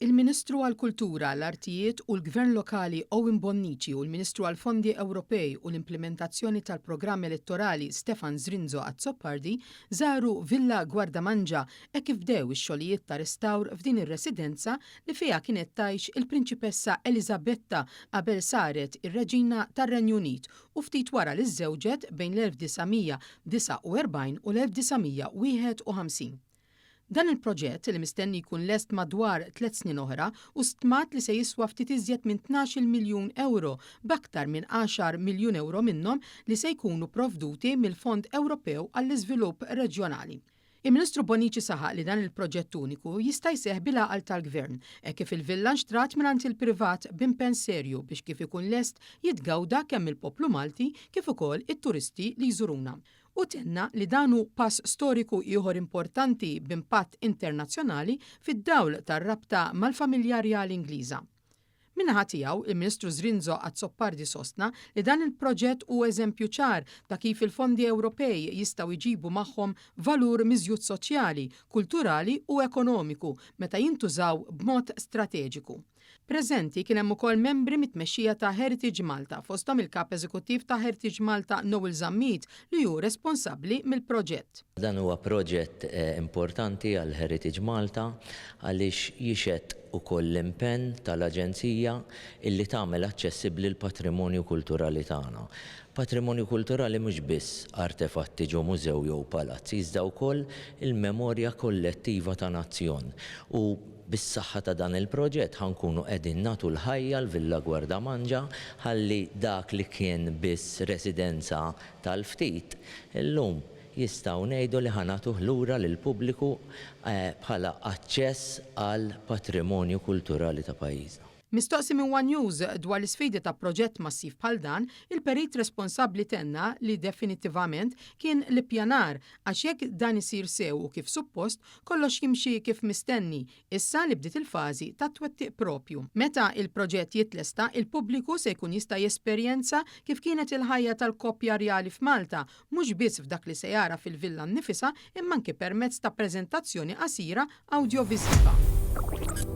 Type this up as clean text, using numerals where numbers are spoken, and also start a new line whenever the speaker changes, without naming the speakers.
Il-Ministru għall-Kultura, l-Artijiet u l-Gvern Lokali Owen Bonnici u l-Ministru għall-Fondi Ewropej u l-Implementazzjoni tal-Programm Elettorali Stefan Zrinzo Azzopardi żaru Villa Guardamangia e kif bdew ix-xogħlijiet ta' restawr f'din ir-residenza li fiha kienet tgħix il-Prinċipessa Elisabetta qabel saret ir-Reġina tar-Renju Unit u ftit wara li żżewġet bejn l-1949 u l-1951. Dan il-proġett li mistenni jkun lest madwar 3 snin oħra u stmat li se jiswa ftit iżjed minn 12 miljun euro b'aktar minn 10 miljun euro minnhom li se jkunu provduti mill-Fond Ewropew għall-Iżvilupp Reġjonali. Il-Ministru Bonnici saħaq li dan il-proġett uniku jista' jseħħ bil-għaqal tal-Gvern kif il-villa nxtrat mingħand il-privat b'impenn serju biex kif ikun lest jitgawda kemm il-poplu Malti kif ukoll it-turisti li jżuruna. U tenna li danu pass storiku ieħor importanti b'impatt internazzjonali fid-dawl tar-rabta mal-familja Rjali Ingliża. Minnaħa tiegħu, il-Ministru Zrinzo Azzopardi sostna li dan il-proġett huwa eżempju ċar ta' kif il-fondi Ewropej jistgħu jġibu magħhom valur miżjud soċjali, kulturali u ekonomiku meta jintużaw b'mod strateġiku. Preżenti kien hemm ukoll membri mit-tmexxija ta' Heritage Malta fosthom il-Kap Eżekuttiv ta' Heritage Malta Noel Zammit li hu responsabbli mill-proġett.
Dan huwa proġett importanti għal Heritage Malta għaliex jixed ukoll l-impenn tal-Aġenzija illi tagħmel aċċessibbli l-patrimonju kulturali tagħna. Patrimonju kulturali mhux biss artefatti ġew mużew jew palazzi, iżda wkoll il-memorja kollettiva ta' nazzjon. U bis-saħħa ta' dan il-proġett ħankunu qegħdin nagħtu l-ħajja l-Villa Guardamangia ħalli dak li kien biss residenza tal-ftit illum jistgħu ngħidu li ħanatuh lura lill-pubbliku bħala aċċess għal patrimonju kulturali ta' pajjiżna.
Mistoqsi minn One News dwar l-isfidi ta' proġett massiv bħal dan, il-perit responsabbli tenna li definitivament kien l-ippjanar għax jekk dan isir sew u kif suppost kollox jimxi kif mistenni issa li bdiet il-fażi ta' twettiq propju. Meta il-proġett jitlesta, il-pubbliku se jkun jista' jesperjenza kif kienet il-ħajja tal-koppja Rjali f'Malta, mhux biss f'dak li se jara fil-villa nnifisha imma anke permezz ta' preżentazzjoni qasira awdjoviżiva.